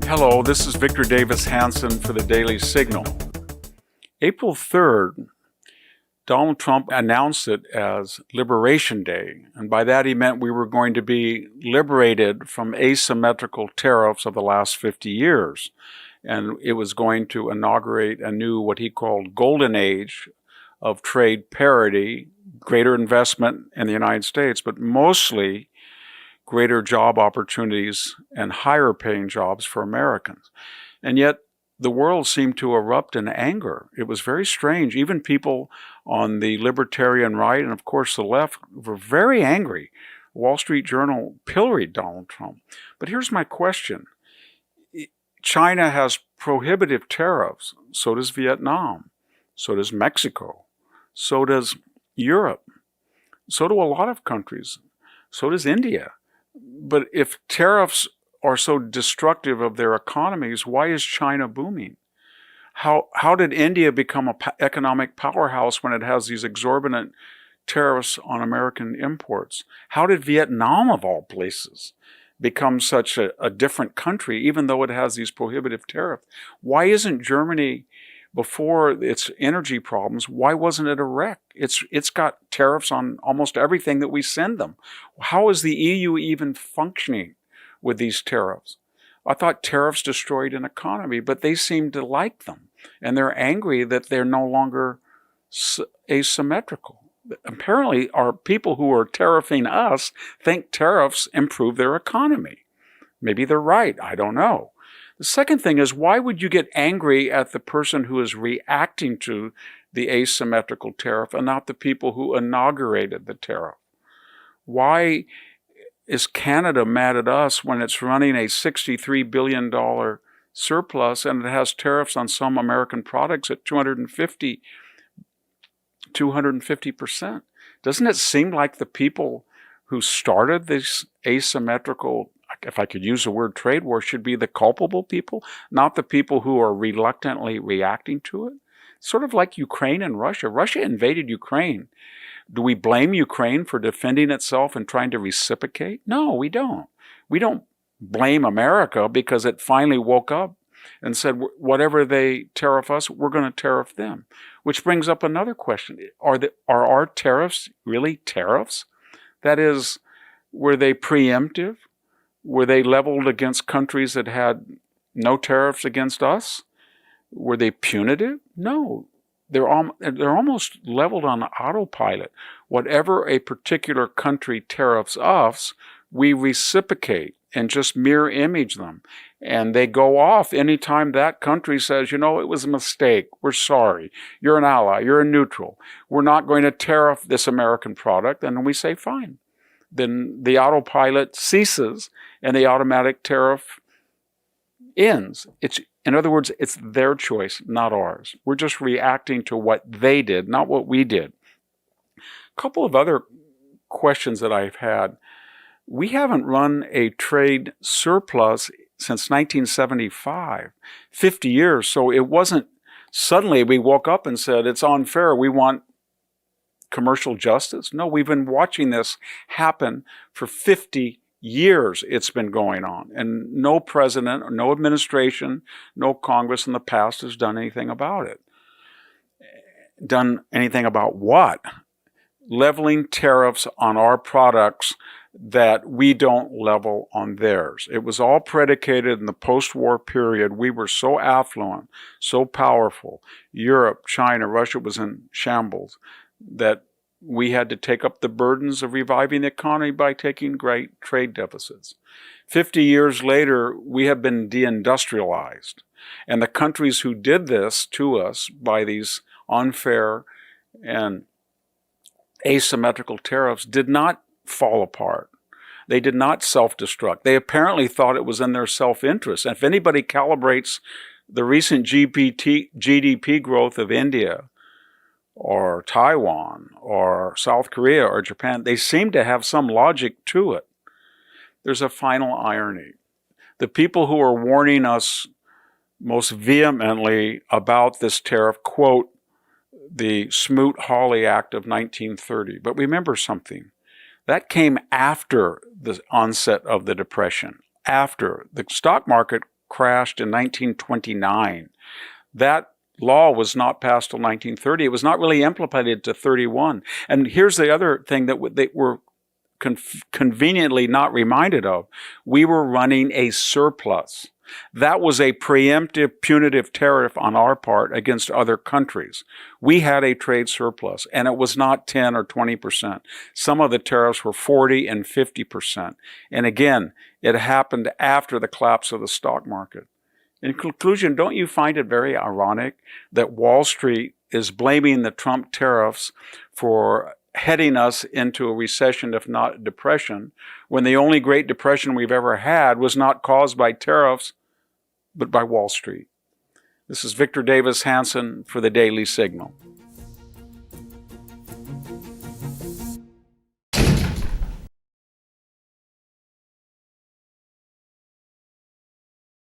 Hello, this is Victor Davis Hanson for the Daily Signal. April 3rd, Donald Trump announced it as Liberation Day, and by that he meant we were going to be liberated from asymmetrical tariffs of the last 50 years. And it was going to inaugurate a new, what he called, golden age of trade parity, greater investment in the United States, but mostly greater job opportunities and higher paying jobs for Americans. And yet the world seemed to erupt in anger. It was very strange. Even people on the libertarian right and of course the left were very angry. Wall Street Journal pilloried Donald Trump. But here's my question. China has prohibitive tariffs. So does Vietnam. So does Mexico. So does Europe. So do a lot of countries. So does India. But if tariffs are so destructive of their economies, why is China booming? How did India become an economic powerhouse when it has these exorbitant tariffs on American imports? How did Vietnam, of all places, become such a different country, even though it has these prohibitive tariffs? Why isn't Germany, before its energy problems, why wasn't it a wreck? It's got tariffs on almost everything that we send them. How is the EU even functioning with these tariffs? I thought tariffs destroyed an economy, but they seem to like them. And they're angry that they're no longer asymmetrical. Apparently, our people who are tariffing us think tariffs improve their economy. Maybe they're right. I don't know. The second thing is, why would you get angry at the person who is reacting to the asymmetrical tariff and not the people who inaugurated the tariff? Why is Canada mad at us when it's running a $63 billion surplus and it has tariffs on some American products at 250%? Doesn't it seem like the people who started this asymmetrical, if I could use the word trade war, should be the culpable people, not the people who are reluctantly reacting to it? Sort of like Ukraine and Russia. Russia invaded Ukraine. Do we blame Ukraine for defending itself and trying to reciprocate? No, we don't. We don't blame America because it finally woke up and said, whatever they tariff us, we're going to tariff them. Which brings up another question. Are our tariffs really tariffs? That is, were they preemptive? Were they leveled against countries that had no tariffs against us? Were they punitive? No. They're almost leveled on autopilot. Whatever a particular country tariffs us, we reciprocate and just mirror image them. And they go off anytime that country says, it was a mistake. We're sorry. You're an ally. You're a neutral. We're not going to tariff this American product. And we say, fine. Then the autopilot ceases and the automatic tariff ends. In other words, it's their choice, not ours. We're just reacting to what they did, not what we did. A couple of other questions that I've had. We haven't run a trade surplus since 1975, 50 years. So it wasn't suddenly we woke up and said, it's unfair, we want commercial justice. No, we've been watching this happen for 50 years. It's been going on. And no president, no administration, no Congress in the past has done anything about it. Done anything about what? Leveling tariffs on our products that we don't level on theirs. It was all predicated in the post-war period. We were so affluent, so powerful. Europe, China, Russia was in shambles, that we had to take up the burdens of reviving the economy by taking great trade deficits. 50 years later, we have been deindustrialized. And the countries who did this to us by these unfair and asymmetrical tariffs did not fall apart. They did not self-destruct. They apparently thought it was in their self-interest. And if anybody calibrates the recent GDP growth of India or Taiwan or South Korea or Japan, they seem to have some logic to it. There's a final irony. The people who are warning us most vehemently about this tariff quote the Smoot-Hawley Act of 1930. But remember something. That came after the onset of the Depression, after the stock market crashed in 1929. That law was not passed till 1930. It was not really implemented to 31. And here's the other thing that they were conveniently not reminded of. We were running a surplus. That was a preemptive punitive tariff on our part against other countries. We had a trade surplus, and it was not 10 or 20%. Some of the tariffs were 40 and 50%. And again, it happened after the collapse of the stock market. In conclusion, don't you find it very ironic that Wall Street is blaming the Trump tariffs for heading us into a recession, if not depression, when the only Great Depression we've ever had was not caused by tariffs, but by Wall Street? This is Victor Davis Hanson for the Daily Signal.